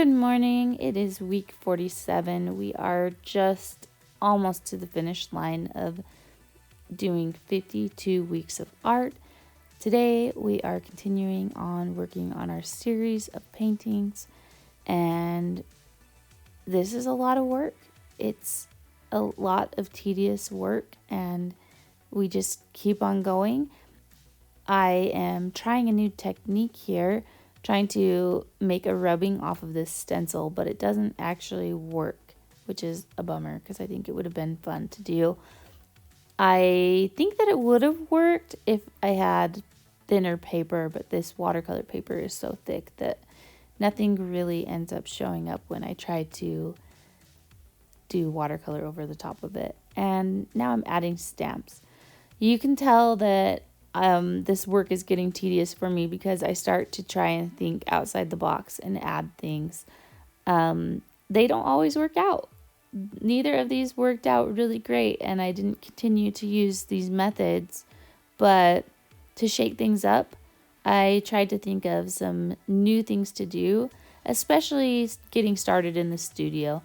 Good morning. It is week 47. We are just almost to the finish line of doing 52 weeks of art. Today we are continuing on working on our series of paintings, and this is a lot of work. It's a lot of tedious work, and we just keep on going. I am trying a new technique here, trying to make a rubbing off of this stencil, but it doesn't actually work, which is a bummer because I think it would have been fun to do. I think that it would have worked if I had thinner paper, but this watercolor paper is so thick that nothing really ends up showing up when I try to do watercolor over the top of it. And now I'm adding stamps. You can tell that this work is getting tedious for me because I start to try and think outside the box and add things. They don't always work out. Neither of these worked out really great, and I didn't continue to use these methods. But to shake things up, I tried to think of some new things to do, especially getting started in the studio.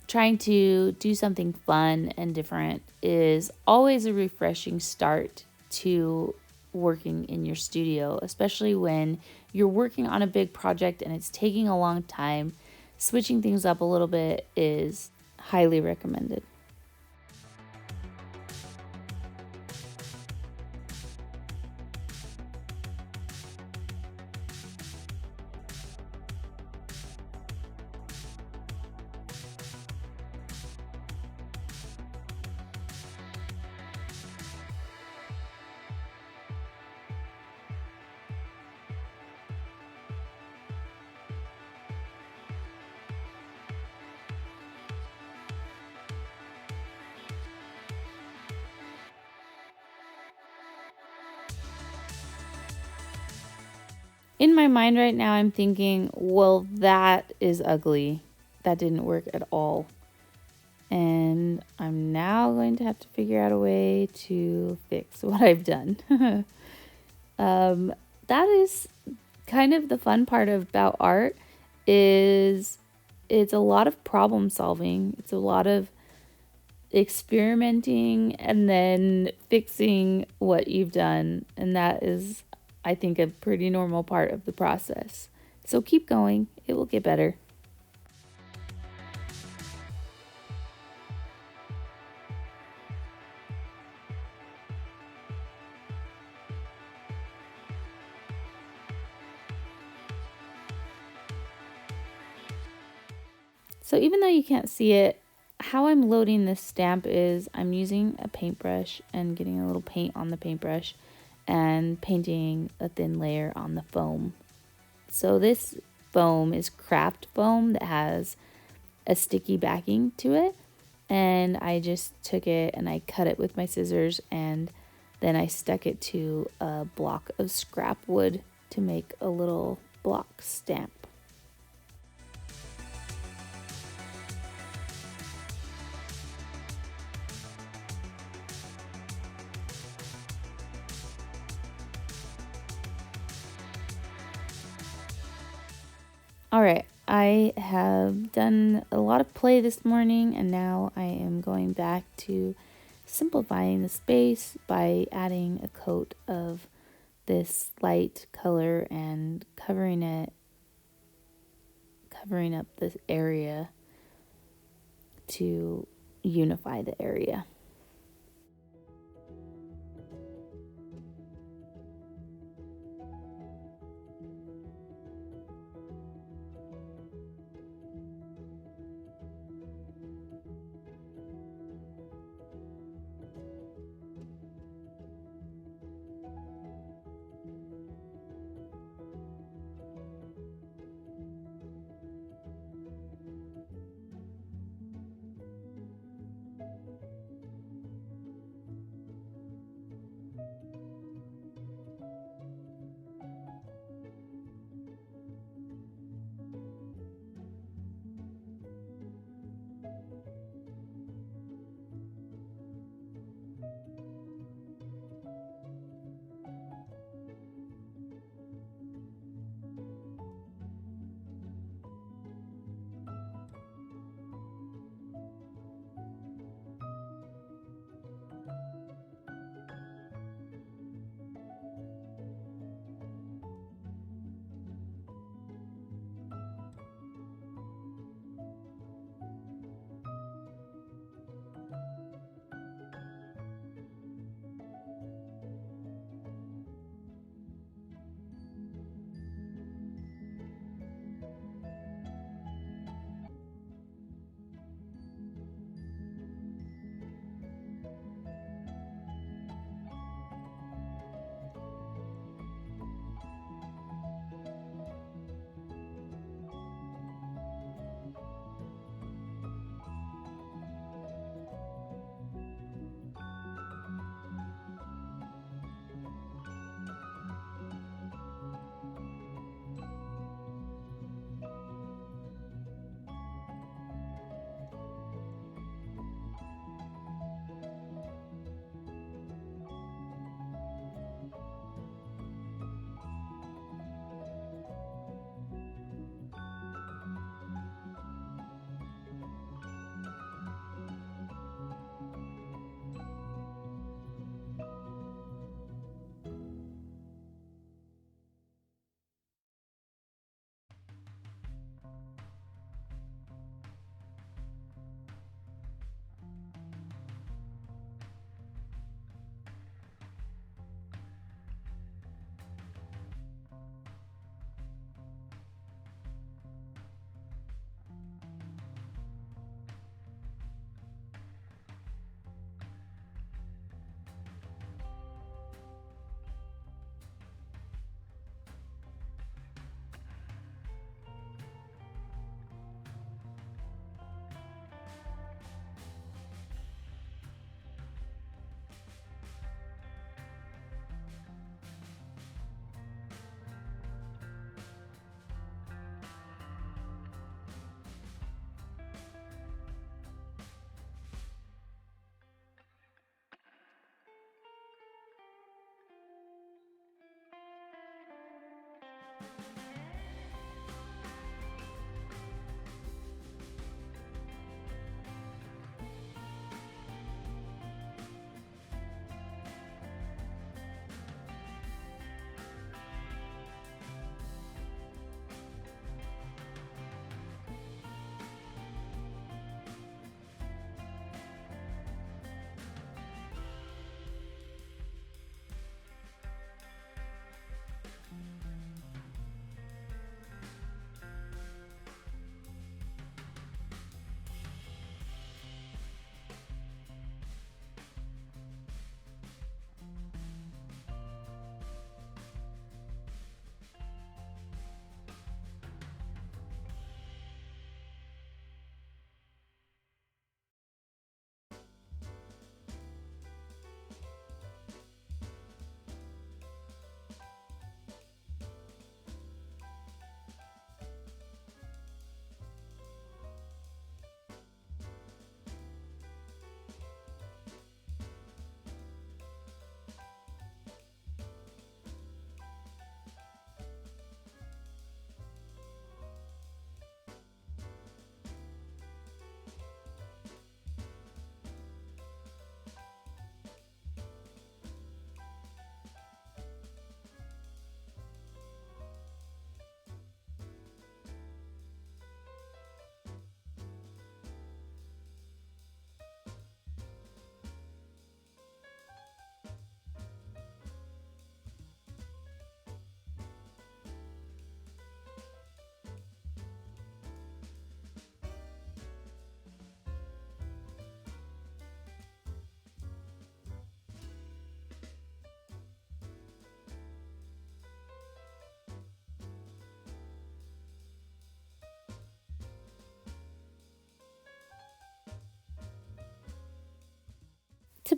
Trying to do something fun and different is always a refreshing start to working in your studio, especially when you're working on a big project and it's taking a long time. Switching things up a little bit is highly recommended. In my mind right now, I'm thinking, well, that is ugly. That didn't work at all. And I'm now going to have to figure out a way to fix what I've done. That is kind of the fun part about art is it's a lot of problem solving. It's a lot of experimenting and then fixing what you've done. And that is, I think, a pretty normal part of the process. So keep going. It will get better. So even though you can't see it, how I'm loading this stamp is I'm using a paintbrush and getting a little paint on the paintbrush and painting a thin layer on the foam. So this foam is craft foam that has a sticky backing to it, and I just took it and I cut it with my scissors, and then I stuck it to a block of scrap wood to make a little block stamp. All right, I have done a lot of play this morning, and now I am going back to simplifying the space by adding a coat of this light color and covering up this area to unify the area.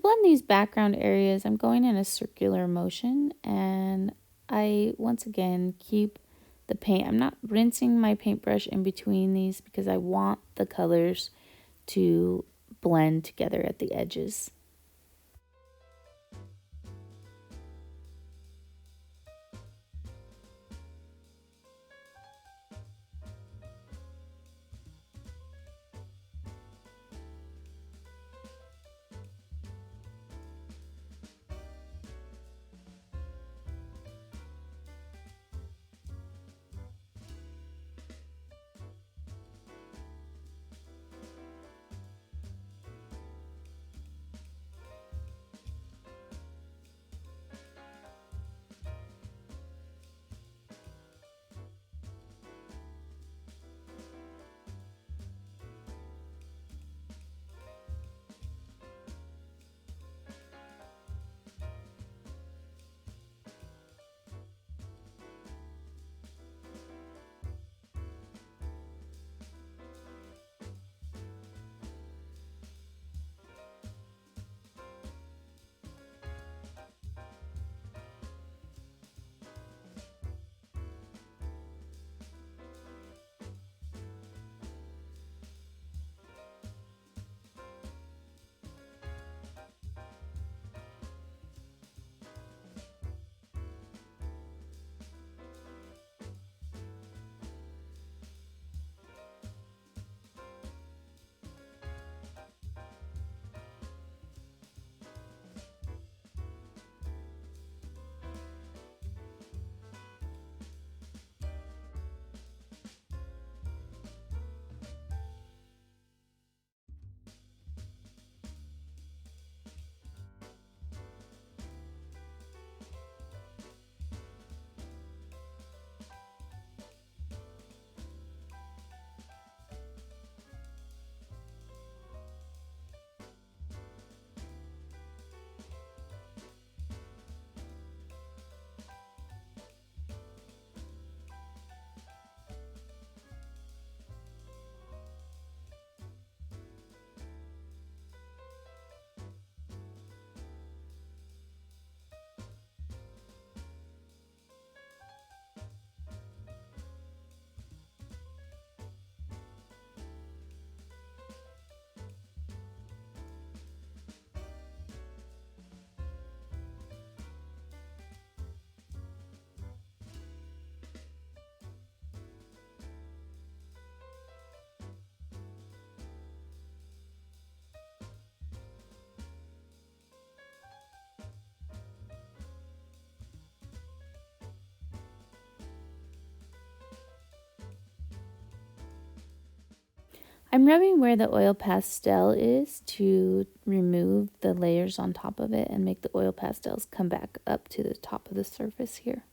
To blend these background areas, I'm going in a circular motion, and I once again keep the paint. I'm not rinsing my paintbrush in between these because I want the colors to blend together at the edges. I'm rubbing where the oil pastel is to remove the layers on top of it and make the oil pastels come back up to the top of the surface here.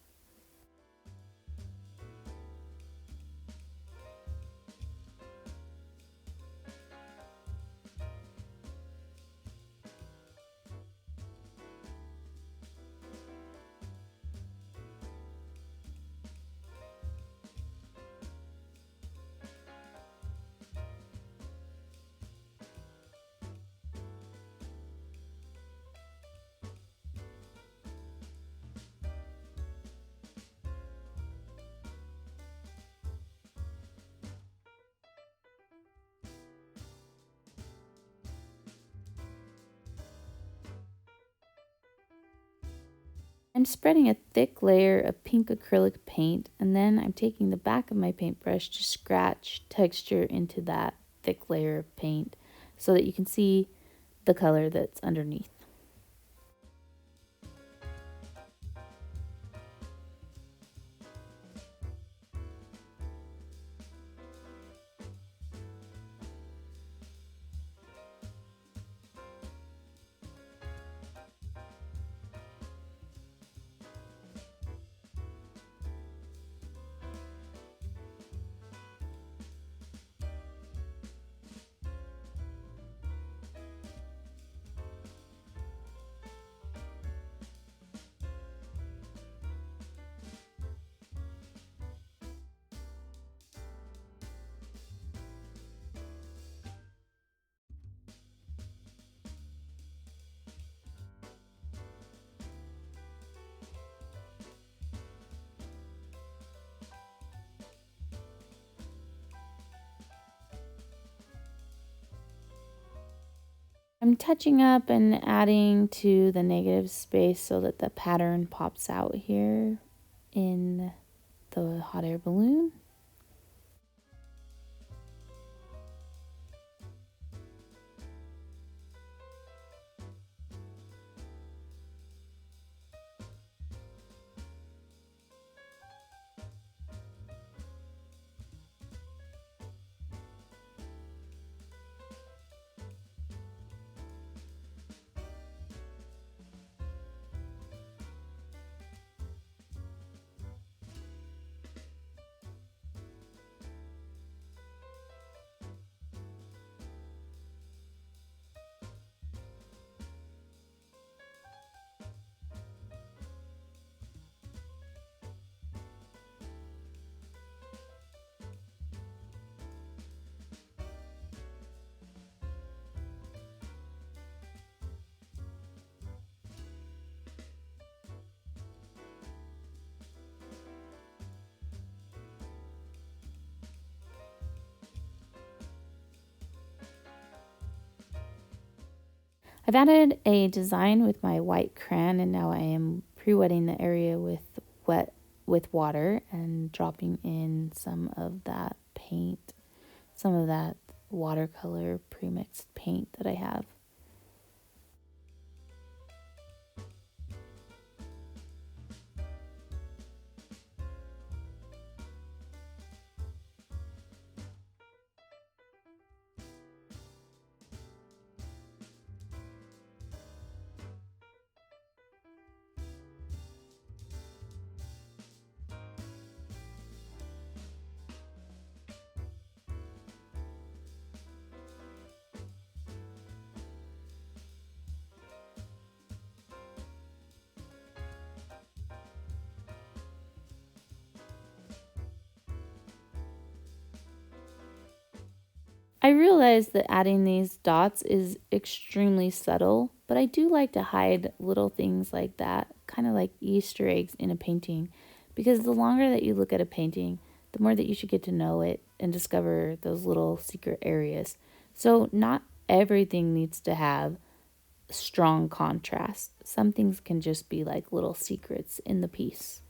I'm spreading a thick layer of pink acrylic paint, and then I'm taking the back of my paintbrush to scratch texture into that thick layer of paint so that you can see the color that's underneath. I'm touching up and adding to the negative space so that the pattern pops out here in the hot air balloon. I've added a design with my white crayon, and now I am pre-wetting the area with water and dropping in some of that paint, some of that watercolor pre-mixed paint that I have. I realize that adding these dots is extremely subtle, but I do like to hide little things like that, kind of like Easter eggs in a painting, because the longer that you look at a painting, the more that you should get to know it and discover those little secret areas. So, not everything needs to have strong contrast. Some things can just be like little secrets in the piece.